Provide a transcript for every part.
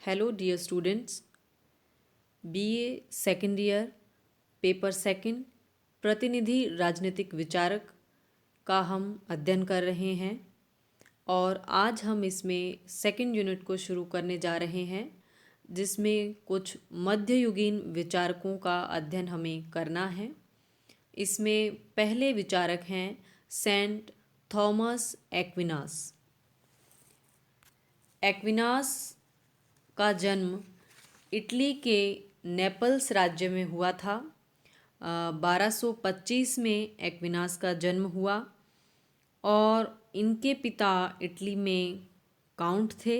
Hello dear students, BA second year paper second प्रतिनिधि राजनीतिक विचारक का हम अध्ययन कर रहे हैं और आज हम इसमें सेकंड यूनिट को शुरू करने जा रहे हैं जिसमें कुछ मध्ययुगीन विचारकों का अध्ययन हमें करना है। इसमें पहले विचारक हैं सेंट थॉमस एक्विनास। एक्विनास का जन्म इटली के नेपल्स राज्य में हुआ था। 1225 में एक्विनास का जन्म हुआ और इनके पिता इटली में काउंट थे,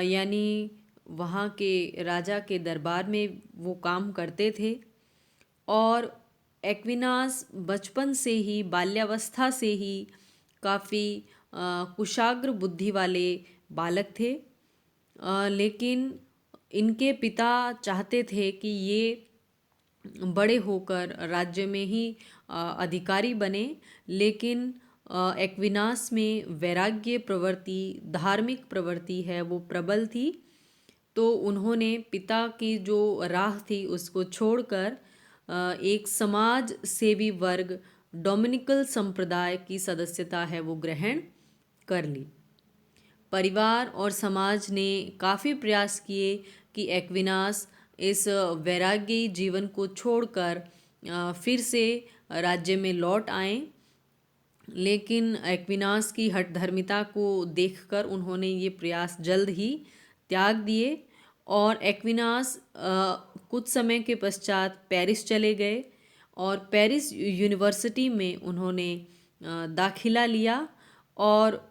यानी वहाँ के राजा के दरबार में वो काम करते थे। और एक्विनास बचपन से ही, बाल्यावस्था से ही काफ़ी कुशाग्र बुद्धि वाले बालक थे, लेकिन इनके पिता चाहते थे कि ये बड़े होकर राज्य में ही अधिकारी बने, लेकिन एक्विनास में वैराग्य प्रवृत्ति, धार्मिक प्रवृत्ति है वो प्रबल थी। तो उन्होंने पिता की जो राह थी उसको छोड़कर एक समाज सेवी वर्ग डोमिनिकल संप्रदाय की सदस्यता है वो ग्रहण कर ली। परिवार और समाज ने काफ़ी प्रयास किए कि एक्विनास इस वैराग्यी जीवन को छोड़कर फिर से राज्य में लौट आएं, लेकिन एक्विनास की हठधर्मिता को देखकर उन्होंने ये प्रयास जल्द ही त्याग दिए और एक्विनास कुछ समय के पश्चात पेरिस चले गए और पेरिस यूनिवर्सिटी में उन्होंने दाखिला लिया और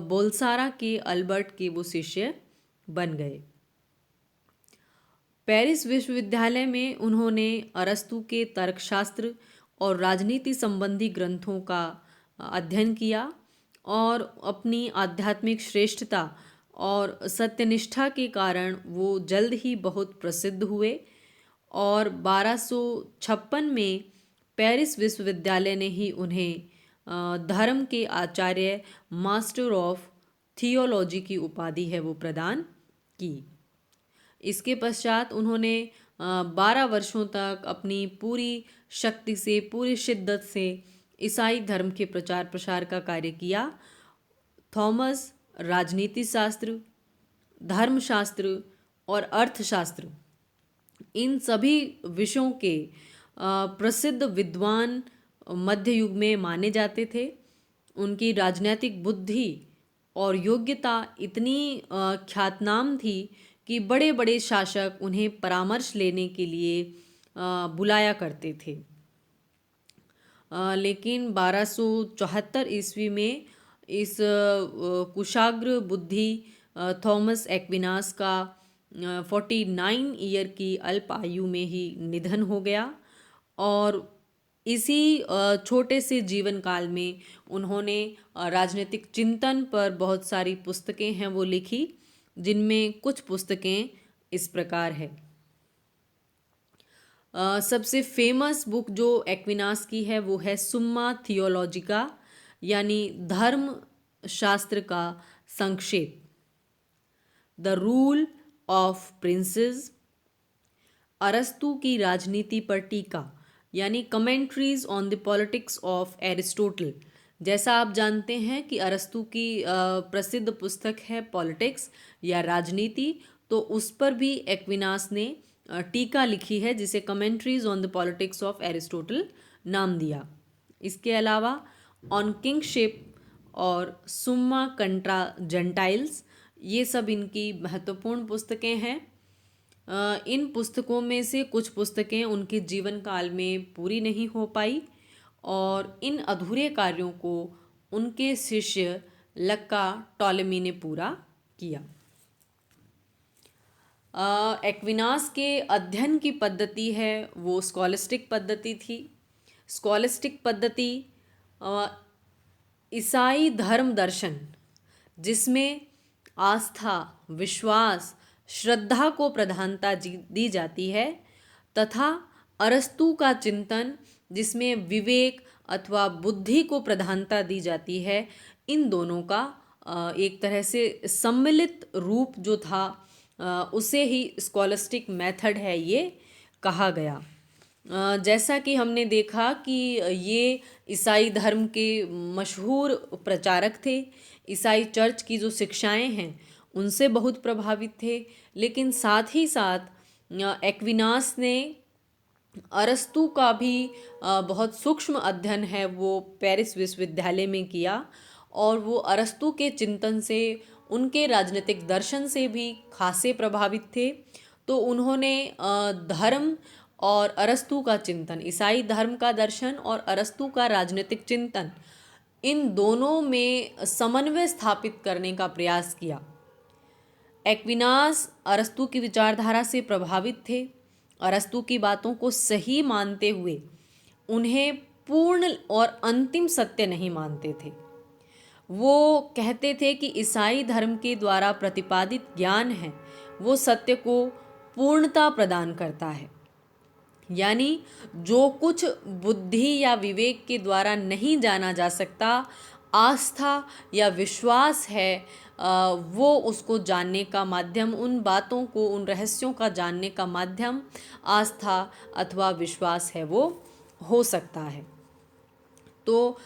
बोलसारा के अल्बर्ट के वो शिष्य बन गए। पेरिस विश्वविद्यालय में उन्होंने अरस्तु के तर्कशास्त्र और राजनीति संबंधी ग्रंथों का अध्ययन किया और अपनी आध्यात्मिक श्रेष्ठता और सत्यनिष्ठा के कारण वो जल्द ही बहुत प्रसिद्ध हुए और 1256 में पेरिस विश्वविद्यालय ने ही उन्हें धर्म के आचार्य, मास्टर ऑफ थियोलॉजी की उपाधि है वो प्रदान की। इसके पश्चात उन्होंने 12 वर्षों तक अपनी पूरी शक्ति से, पूरी शिद्दत से ईसाई धर्म के प्रचार प्रसार का कार्य किया। थॉमस राजनीति शास्त्र, धर्मशास्त्र और अर्थशास्त्र, इन सभी विषयों के प्रसिद्ध विद्वान मध्य युग में माने जाते थे। उनकी राजनीतिक बुद्धि और योग्यता इतनी ख्यातनाम थी कि बड़े बड़े शासक उन्हें परामर्श लेने के लिए बुलाया करते थे। लेकिन 1274 ईस्वी में इस कुशाग्र बुद्धि थॉमस एक्विनास का 49 ईयर की अल्प आयु में ही निधन हो गया और इसी छोटे से जीवन काल में उन्होंने राजनीतिक चिंतन पर बहुत सारी पुस्तकें हैं वो लिखी, जिनमें कुछ पुस्तकें इस प्रकार है। सबसे फेमस बुक जो एक्विनास की है वो है सुम्मा थियोलॉजिका, यानी धर्म शास्त्र का संक्षेप, द रूल ऑफ प्रिंसेस, अरस्तु की राजनीति पर टीका, यानी commentaries on the politics of Aristotle. जैसा आप जानते हैं कि अरस्तु की प्रसिद्ध पुस्तक है पॉलिटिक्स या राजनीति, तो उस पर भी एक्विनास ने टीका लिखी है जिसे commentaries on the politics of Aristotle नाम दिया। इसके अलावा ऑन किंगशिप और सुम्मा कंट्रा जेंटाइल्स, ये सब इनकी महत्वपूर्ण पुस्तकें हैं। इन पुस्तकों में से कुछ पुस्तकें उनके जीवन काल में पूरी नहीं हो पाई और इन अधूरे कार्यों को उनके शिष्य लक्का टॉलेमी ने पूरा किया। एक्विनास के अध्ययन की पद्धति है वो स्कॉलिस्टिक पद्धति थी। स्कॉलिस्टिक पद्धति ईसाई धर्म दर्शन, जिसमें आस्था, विश्वास, श्रद्धा को प्रधानता दी जाती है, तथा अरस्तु का चिंतन, जिसमें विवेक अथवा बुद्धि को प्रधानता दी जाती है, इन दोनों का एक तरह से सम्मिलित रूप जो था उसे ही स्कॉलस्टिक मेथड है ये कहा गया। जैसा कि हमने देखा कि ये ईसाई धर्म के मशहूर प्रचारक थे। ईसाई चर्च की जो शिक्षाएं हैं उनसे बहुत प्रभावित थे, लेकिन साथ ही साथ एक्विनास ने अरस्तू का भी बहुत सूक्ष्म अध्ययन है वो पेरिस विश्वविद्यालय में किया, और वो अरस्तू के चिंतन से, उनके राजनीतिक दर्शन से भी खासे प्रभावित थे। तो उन्होंने धर्म और अरस्तू का चिंतन, ईसाई धर्म का दर्शन और अरस्तू का राजनीतिक चिंतन, इन दोनों में समन्वय स्थापित करने का प्रयास किया। एक्विनास अरस्तू की विचारधारा से प्रभावित थे। अरस्तू की बातों को सही मानते हुए उन्हें पूर्ण और अंतिम सत्य नहीं मानते थे। वो कहते थे कि ईसाई धर्म के द्वारा प्रतिपादित ज्ञान है वो सत्य को पूर्णता प्रदान करता है, यानी जो कुछ बुद्धि या विवेक के द्वारा नहीं जाना जा सकता, आस्था या विश्वास है, वो उसको जानने का माध्यम, उन बातों को, उन रहस्यों का जानने का माध्यम आस्था अथवा विश्वास है वो हो सकता है। तो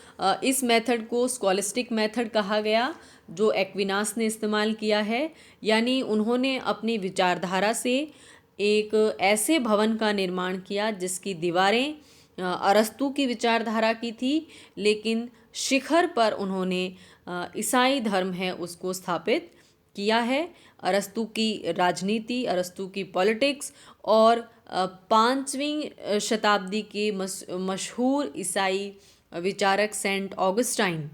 इस मेथड को स्कॉलिस्टिक मेथड कहा गया जो एक्विनास ने इस्तेमाल किया है। यानी उन्होंने अपनी विचारधारा से एक ऐसे भवन का निर्माण किया जिसकी दीवारें अरस्तू की विचारधारा की थी, लेकिन शिखर पर उन्होंने ईसाई धर्म है उसको स्थापित किया है। अरस्तू की राजनीति, अरस्तू की पॉलिटिक्स और 5वीं शताब्दी के मशहूर ईसाई विचारक सेंट ऑगस्टाइन,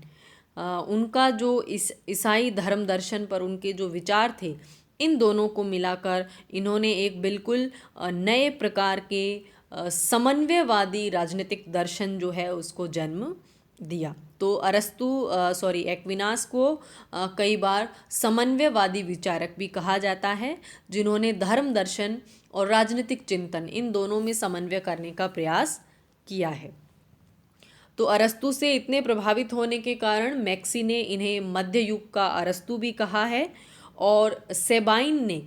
उनका जो ईसाई धर्म दर्शन पर उनके जो विचार थे, इन दोनों को मिलाकर इन्होंने एक बिल्कुल नए प्रकार के समन्वयवादी राजनीतिक दर्शन जो है उसको जन्म दिया। तो एक्विनास को कई बार समन्वयवादी विचारक भी कहा जाता है, जिन्होंने धर्म दर्शन और राजनीतिक चिंतन इन दोनों में समन्वय करने का प्रयास किया है। तो अरस्तू से इतने प्रभावित होने के कारण मैक्सी ने इन्हें मध्य युग का अरस्तू भी कहा है, और सेबाइन ने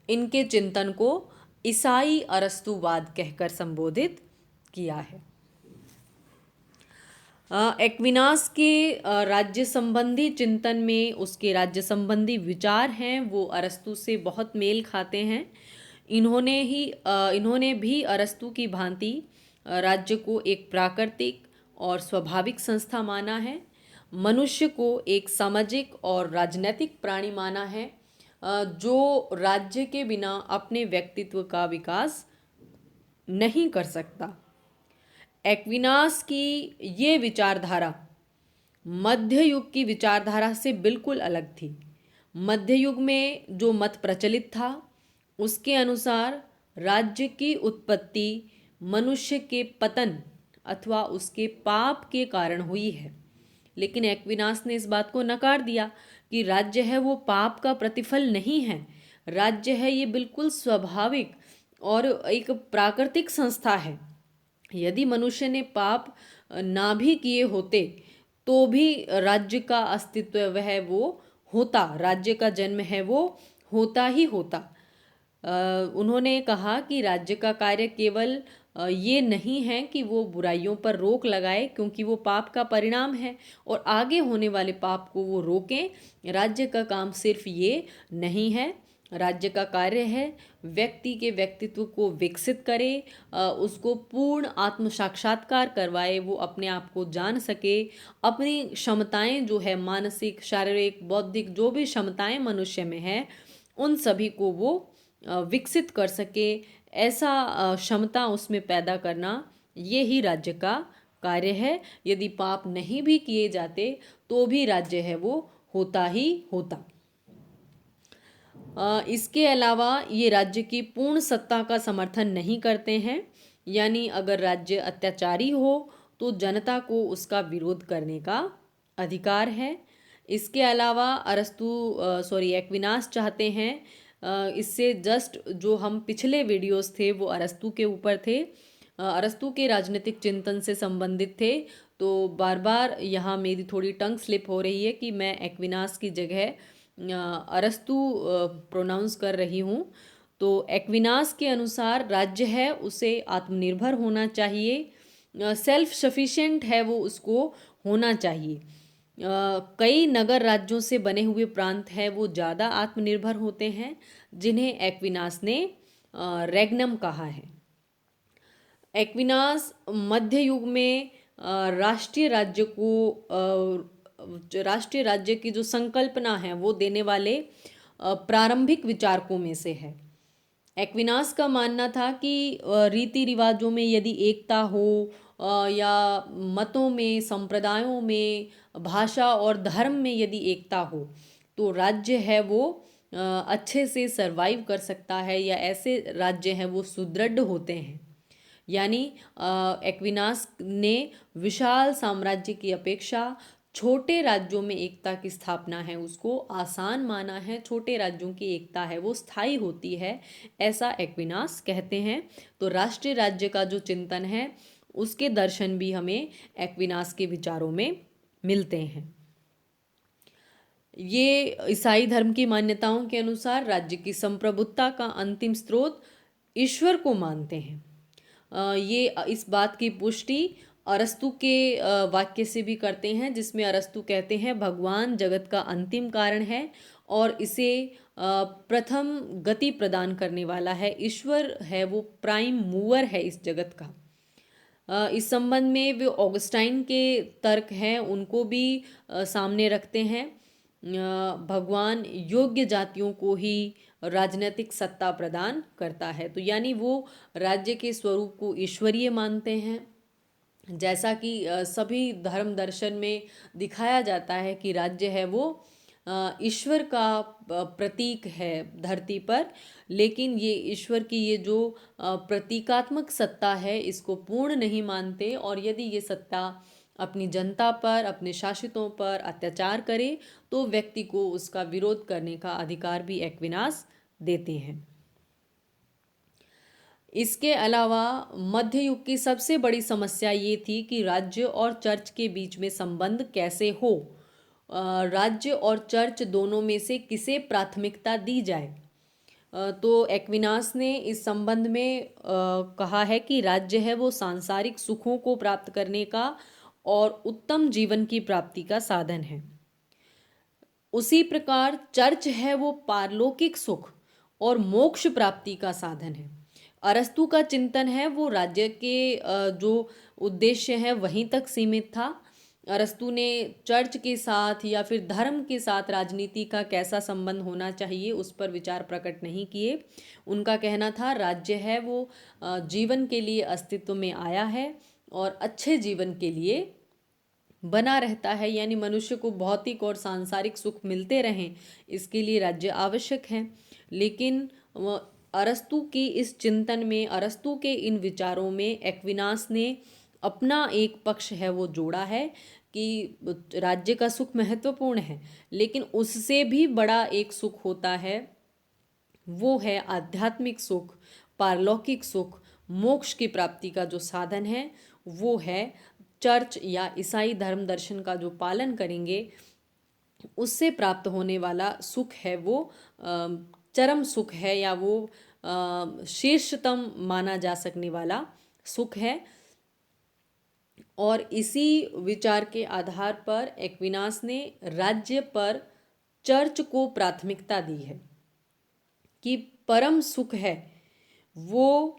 इनके चिंतन को ईसाई अरस्तुवाद कहकर संबोधित किया है। एक्विनास के राज्य संबंधी चिंतन में उसके राज्य संबंधी विचार हैं वो अरस्तू से बहुत मेल खाते हैं। इन्होंने भी अरस्तू की भांति राज्य को एक प्राकृतिक और स्वाभाविक संस्था माना है, मनुष्य को एक सामाजिक और राजनीतिक प्राणी माना है जो राज्य के बिना अपने व्यक्तित्व का विकास नहीं कर सकता। एक्विनास की ये विचारधारा मध्य युग की विचारधारा से बिल्कुल अलग थी। मध्य युग में जो मत प्रचलित था उसके अनुसार राज्य की उत्पत्ति मनुष्य के पतन अथवा उसके पाप के कारण हुई है, लेकिन एक्विनास ने इस बात को नकार दिया कि राज्य है वो पाप का प्रतिफल नहीं है। राज्य है ये बिल्कुल स्वाभाविक और एक प्राकृतिक संस्था है। यदि मनुष्य ने पाप ना भी किए होते तो भी राज्य का अस्तित्व वह वो होता, राज्य का जन्म है वो होता ही होता। उन्होंने कहा कि राज्य का कार्य केवल ये नहीं है कि वो बुराइयों पर रोक लगाए, क्योंकि वो पाप का परिणाम है और आगे होने वाले पाप को वो रोकें। राज्य का काम सिर्फ ये नहीं है, राज्य का कार्य है व्यक्ति के व्यक्तित्व को विकसित करे, उसको पूर्ण आत्म साक्षात्कार करवाए, वो अपने आप को जान सके, अपनी क्षमताएं जो है मानसिक, शारीरिक, बौद्धिक जो भी क्षमताएं मनुष्य में है उन सभी को वो विकसित कर सके। ऐसा क्षमता उसमें पैदा करना ये ही राज्य का कार्य है। यदि पाप नहीं भी किए जाते तो भी राज्य है वो होता ही होता। इसके अलावा ये राज्य की पूर्ण सत्ता का समर्थन नहीं करते हैं, यानी अगर राज्य अत्याचारी हो तो जनता को उसका विरोध करने का अधिकार है। इसके अलावा एक्विनास चाहते हैं, इससे जस्ट जो हम पिछले वीडियोस थे वो अरस्तू के ऊपर थे, अरस्तू के राजनीतिक चिंतन से संबंधित थे, तो बार बार यहाँ मेरी थोड़ी टंग स्लिप हो रही है कि मैं एक्विनास की जगह अरस्तु प्रोनाउंस कर रही हूँ। तो एक्विनास के अनुसार राज्य है उसे आत्मनिर्भर होना चाहिए, सेल्फ सफिशिएंट है वो उसको होना चाहिए। कई नगर राज्यों से बने हुए प्रांत हैं वो ज़्यादा आत्मनिर्भर होते हैं, जिन्हें एक्विनास ने रेगनम कहा है। एक्विनास मध्य युग में राष्ट्रीय राज्य की जो संकल्पना है वो देने वाले प्रारंभिक विचारकों में से है। एक्विनास का मानना था कि रीति रिवाजों में यदि एकता हो, या मतों में, संप्रदायों में, भाषा और धर्म में यदि एकता हो, तो राज्य है वो अच्छे से सरवाइव कर सकता है, या ऐसे राज्य हैं वो सुदृढ़ होते हैं। यानी एक्विनास ने विशाल साम्राज्य की अपेक्षा छोटे राज्यों में एकता की स्थापना है उसको आसान माना है। छोटे राज्यों की एकता है वो स्थायी होती है, ऐसा एक्विनास कहते हैं। तो राष्ट्रीय राज्य का जो चिंतन है उसके दर्शन भी हमें एक्विनास के विचारों में मिलते हैं। ये ईसाई धर्म की मान्यताओं के अनुसार राज्य की संप्रभुता का अंतिम स्रोत ईश्वर को मानते हैं। ये इस बात की पुष्टि अरस्तु के वाक्य से भी करते हैं, जिसमें अरस्तु कहते हैं भगवान जगत का अंतिम कारण है और इसे प्रथम गति प्रदान करने वाला है। ईश्वर है वो प्राइम मूवर है इस जगत का। इस संबंध में वे ऑगस्टाइन के तर्क हैं उनको भी सामने रखते हैं। भगवान योग्य जातियों को ही राजनीतिक सत्ता प्रदान करता है। तो यानी वो राज्य के स्वरूप को ईश्वरीय मानते हैं। जैसा कि सभी धर्म दर्शन में दिखाया जाता है कि राज्य है वो ईश्वर का प्रतीक है धरती पर, लेकिन ये ईश्वर की ये जो प्रतीकात्मक सत्ता है इसको पूर्ण नहीं मानते, और यदि ये सत्ता अपनी जनता पर, अपने शासितों पर अत्याचार करे तो व्यक्ति को उसका विरोध करने का अधिकार भी एक्विनास देते हैं। इसके अलावा मध्य युग की सबसे बड़ी समस्या ये थी कि राज्य और चर्च के बीच में संबंध कैसे हो, राज्य और चर्च दोनों में से किसे प्राथमिकता दी जाए। तो एक्विनास ने इस संबंध में कहा है कि राज्य है वो सांसारिक सुखों को प्राप्त करने का और उत्तम जीवन की प्राप्ति का साधन है। उसी प्रकार चर्च है वो पारलौकिक सुख और मोक्ष प्राप्ति का साधन है। अरस्तु का चिंतन है वो राज्य के जो उद्देश्य है वहीं तक सीमित था। अरस्तु ने चर्च के साथ या फिर धर्म के साथ राजनीति का कैसा संबंध होना चाहिए उस पर विचार प्रकट नहीं किए। उनका कहना था राज्य है वो जीवन के लिए अस्तित्व में आया है और अच्छे जीवन के लिए बना रहता है, यानी मनुष्य को भौतिक और सांसारिक सुख मिलते रहें इसके लिए राज्य आवश्यक है। लेकिन अरस्तु की इस चिंतन में, अरस्तु के इन विचारों में एक्विनास ने अपना एक पक्ष है वो जोड़ा है कि राज्य का सुख महत्वपूर्ण है, लेकिन उससे भी बड़ा एक सुख होता है, वो है आध्यात्मिक सुख, पारलौकिक सुख, मोक्ष की प्राप्ति का जो साधन है वो है चर्च या ईसाई धर्म दर्शन का जो पालन करेंगे उससे प्राप्त होने वाला सुख है वो चरम सुख है, या वो शीर्षतम माना जा सकने वाला सुख है। और इसी विचार के आधार पर एक्विनास ने राज्य पर चर्च को प्राथमिकता दी है कि परम सुख है वो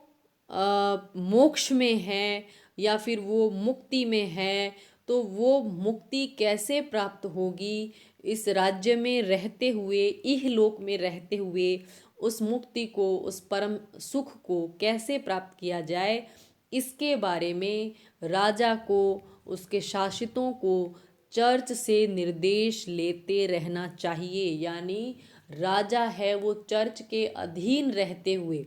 मोक्ष में है या फिर वो मुक्ति में है। तो वो मुक्ति कैसे प्राप्त होगी, इस राज्य में रहते हुए, इहलोक में रहते हुए उस मुक्ति को, उस परम सुख को कैसे प्राप्त किया जाए, इसके बारे में राजा को, उसके शासितों को चर्च से निर्देश लेते रहना चाहिए। यानी राजा है वो चर्च के अधीन रहते हुए,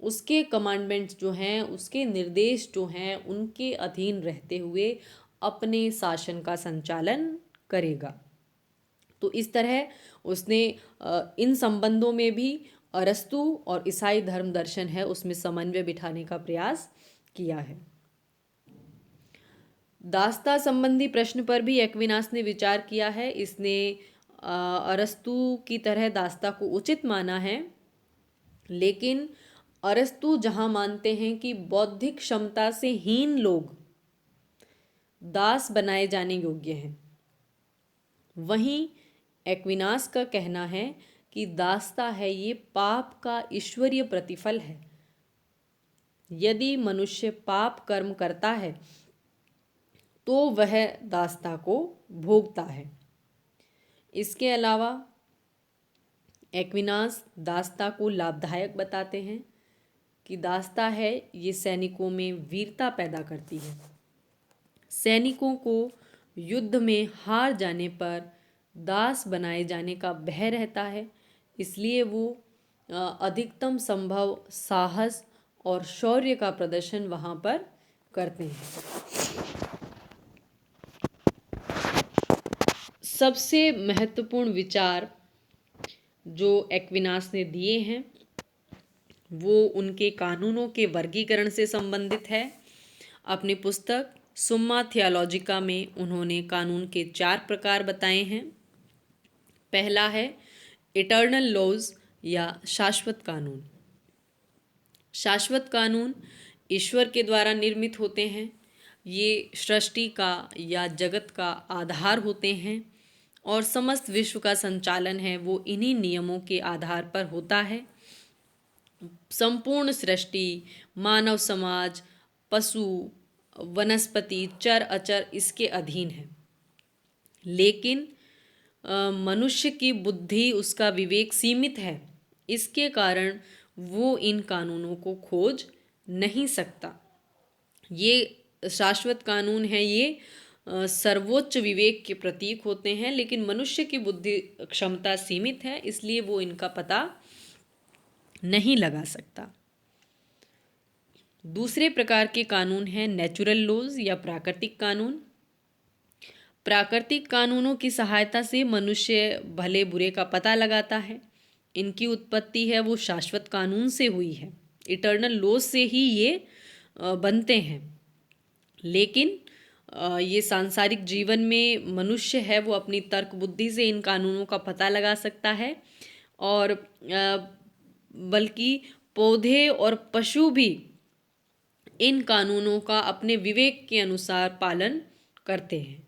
उसके कमांडमेंट्स जो हैं, उसके निर्देश जो हैं, उनके अधीन रहते हुए अपने शासन का संचालन करेगा। तो इस तरह उसने इन संबंधों में भी अरस्तु और ईसाई धर्म दर्शन है उसमें समन्वय बिठाने का प्रयास किया है। दासता संबंधी प्रश्न पर भी एक्विनास ने विचार किया है। इसने अरस्तू की तरह दास्ता को उचित माना है, लेकिन अरस्तू जहाँ मानते हैं कि बौद्धिक क्षमता से हीन लोग दास बनाए जाने योग्य हैं, वहीं एक्विनास का कहना है कि दास्ता है ये पाप का ईश्वरीय प्रतिफल है। यदि मनुष्य पाप कर्म करता है तो वह दास्ता को भोगता है। इसके अलावा एक्विनास दास्ता को लाभदायक बताते हैं कि दास्ता है ये सैनिकों में वीरता पैदा करती है। सैनिकों को युद्ध में हार जाने पर दास बनाए जाने का भय रहता है, इसलिए वो अधिकतम संभव साहस और शौर्य का प्रदर्शन वहाँ पर करते हैं। सबसे महत्वपूर्ण विचार जो एक्विनास ने दिए हैं वो उनके कानूनों के वर्गीकरण से संबंधित है। अपनी पुस्तक सुम्मा थियोलॉजिका में उन्होंने कानून के 4 प्रकार बताए हैं। पहला है इटर्नल लॉज या शाश्वत कानून। शाश्वत कानून ईश्वर के द्वारा निर्मित होते हैं। ये सृष्टि का या जगत का आधार होते हैं और समस्त विश्व का संचालन है वो इन्हीं नियमों के आधार पर होता है। संपूर्ण सृष्टि, मानव समाज, पशु, वनस्पति, चर अचर इसके अधीन है। लेकिन मनुष्य की बुद्धि, उसका विवेक सीमित है, इसके कारण वो इन कानूनों को खोज नहीं सकता। ये शाश्वत कानून है, ये सर्वोच्च विवेक के प्रतीक होते हैं, लेकिन मनुष्य की बुद्धि क्षमता सीमित है, इसलिए वो इनका पता नहीं लगा सकता। दूसरे प्रकार के कानून हैं नेचुरल लॉज या प्राकृतिक कानून। प्राकृतिक कानूनों की सहायता से मनुष्य भले बुरे का पता लगाता है। इनकी उत्पत्ति है वो शाश्वत कानून से हुई है, इटर्नल लॉज से ही ये बनते हैं। लेकिन ये सांसारिक जीवन में मनुष्य है वो अपनी तर्क बुद्धि से इन कानूनों का पता लगा सकता है, और बल्कि पौधे और पशु भी इन कानूनों का अपने विवेक के अनुसार पालन करते हैं।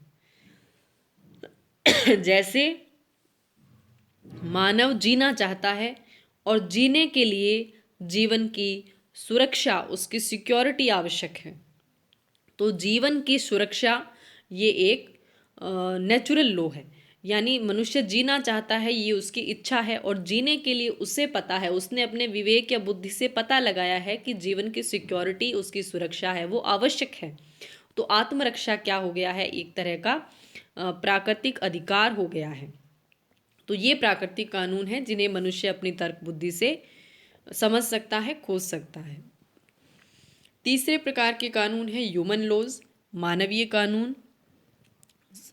जैसे मानव जीना चाहता है और जीने के लिए जीवन की सुरक्षा, उसकी सिक्योरिटी आवश्यक है। तो जीवन की सुरक्षा ये एक नेचुरल लॉ है, यानी मनुष्य जीना चाहता है, ये उसकी इच्छा है, और जीने के लिए उसे पता है, उसने अपने विवेक या बुद्धि से पता लगाया है कि जीवन की सिक्योरिटी, उसकी सुरक्षा है वो आवश्यक है। तो आत्मरक्षा क्या हो गया है, एक तरह का प्राकृतिक अधिकार हो गया है। तो ये प्राकृतिक कानून है जिन्हें मनुष्य अपनी तर्क बुद्धि से समझ सकता है, खोज सकता है। तीसरे प्रकार के कानून है ह्यूमन लॉज, मानवीय कानून।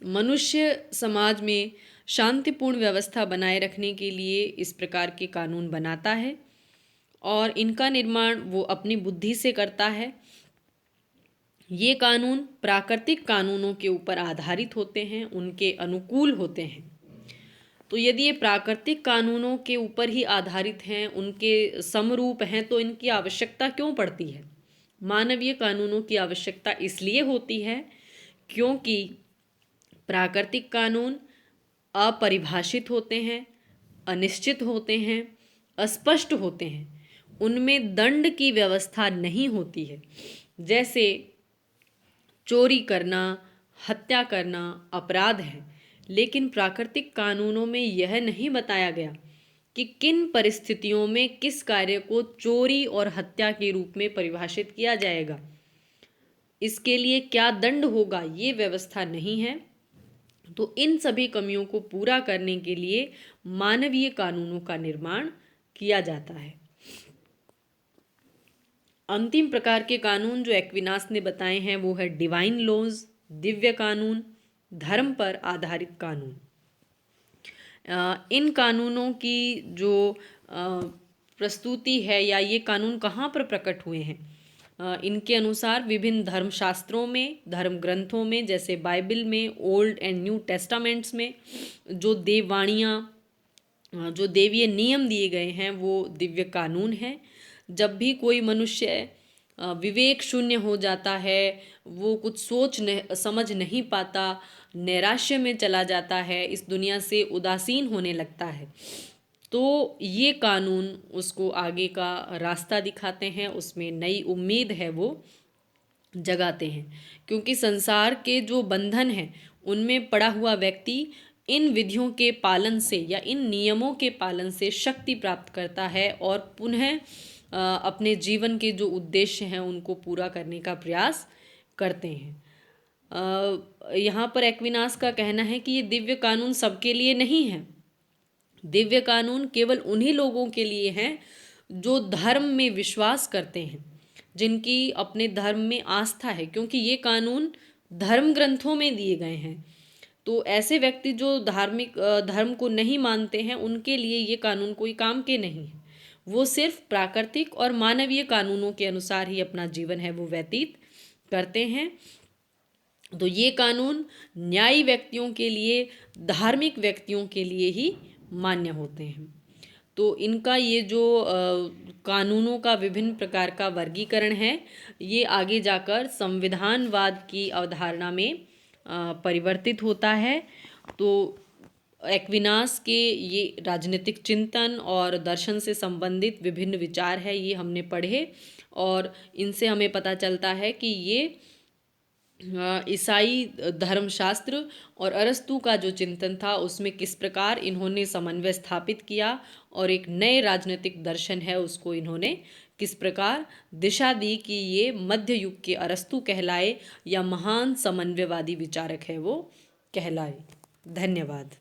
मनुष्य समाज में शांतिपूर्ण व्यवस्था बनाए रखने के लिए इस प्रकार के कानून बनाता है और इनका निर्माण वो अपनी बुद्धि से करता है। ये कानून प्राकृतिक कानूनों के ऊपर आधारित होते हैं, उनके अनुकूल होते हैं। तो यदि ये प्राकृतिक कानूनों के ऊपर ही आधारित हैं, उनके समरूप हैं, तो इनकी आवश्यकता क्यों पड़ती है? मानवीय कानूनों की आवश्यकता इसलिए होती है क्योंकि प्राकृतिक कानून अपरिभाषित होते हैं, अनिश्चित होते हैं, अस्पष्ट होते हैं, उनमें दंड की व्यवस्था नहीं होती है। जैसे चोरी करना, हत्या करना अपराध है, लेकिन प्राकृतिक कानूनों में यह नहीं बताया गया कि किन परिस्थितियों में किस कार्य को चोरी और हत्या के रूप में परिभाषित किया जाएगा, इसके लिए क्या दंड होगा, ये व्यवस्था नहीं है। तो इन सभी कमियों को पूरा करने के लिए मानवीय कानूनों का निर्माण किया जाता है। अंतिम प्रकार के कानून जो एक्विनास ने बताए हैं वो है डिवाइन लॉज, दिव्य कानून, धर्म पर आधारित कानून। इन कानूनों की जो प्रस्तुति है या ये कानून कहाँ पर प्रकट हुए हैं, इनके अनुसार विभिन्न धर्मशास्त्रों में, धर्म ग्रंथों में, जैसे बाइबल में, ओल्ड एंड न्यू टेस्टामेंट्स में जो देववाणियाँ, जो देवीय नियम दिए गए हैं वो दिव्य कानून हैं। जब भी कोई मनुष्य विवेक शून्य हो जाता है, वो कुछ समझ नहीं पाता, नैराश्य में चला जाता है, इस दुनिया से उदासीन होने लगता है, तो ये कानून उसको आगे का रास्ता दिखाते हैं, उसमें नई उम्मीद है वो जगाते हैं। क्योंकि संसार के जो बंधन हैं उनमें पड़ा हुआ व्यक्ति इन विधियों के पालन से या इन नियमों के पालन से शक्ति प्राप्त करता है और पुनः अपने जीवन के जो उद्देश्य हैं उनको पूरा करने का प्रयास करते हैं। यहाँ पर एक्विनास का कहना है कि ये दिव्य कानून सबके लिए नहीं है। दिव्य कानून केवल उन्हीं लोगों के लिए हैं जो धर्म में विश्वास करते हैं, जिनकी अपने धर्म में आस्था है, क्योंकि ये कानून धर्म ग्रंथों में दिए गए हैं। तो ऐसे व्यक्ति जो धर्म को नहीं मानते हैं, उनके लिए ये कानून कोई काम के नहीं है। वो सिर्फ प्राकृतिक और मानवीय कानूनों के अनुसार ही अपना जीवन है वो व्यतीत करते हैं। तो ये कानून न्यायी व्यक्तियों के लिए, धार्मिक व्यक्तियों के लिए ही मान्य होते हैं। तो इनका ये जो कानूनों का विभिन्न प्रकार का वर्गीकरण है, ये आगे जाकर संविधानवाद की अवधारणा में परिवर्तित होता है। तो एक्विनास के ये राजनीतिक चिंतन और दर्शन से संबंधित विभिन्न विचार है, ये हमने पढ़े और इनसे हमें पता चलता है कि ये ईसाई धर्मशास्त्र और अरस्तु का जो चिंतन था उसमें किस प्रकार इन्होंने समन्वय स्थापित किया और एक नए राजनीतिक दर्शन है उसको इन्होंने किस प्रकार दिशा दी कि ये मध्य युग के अरस्तु कहलाए या महान समन्वयवादी विचारक है वो कहलाए। धन्यवाद।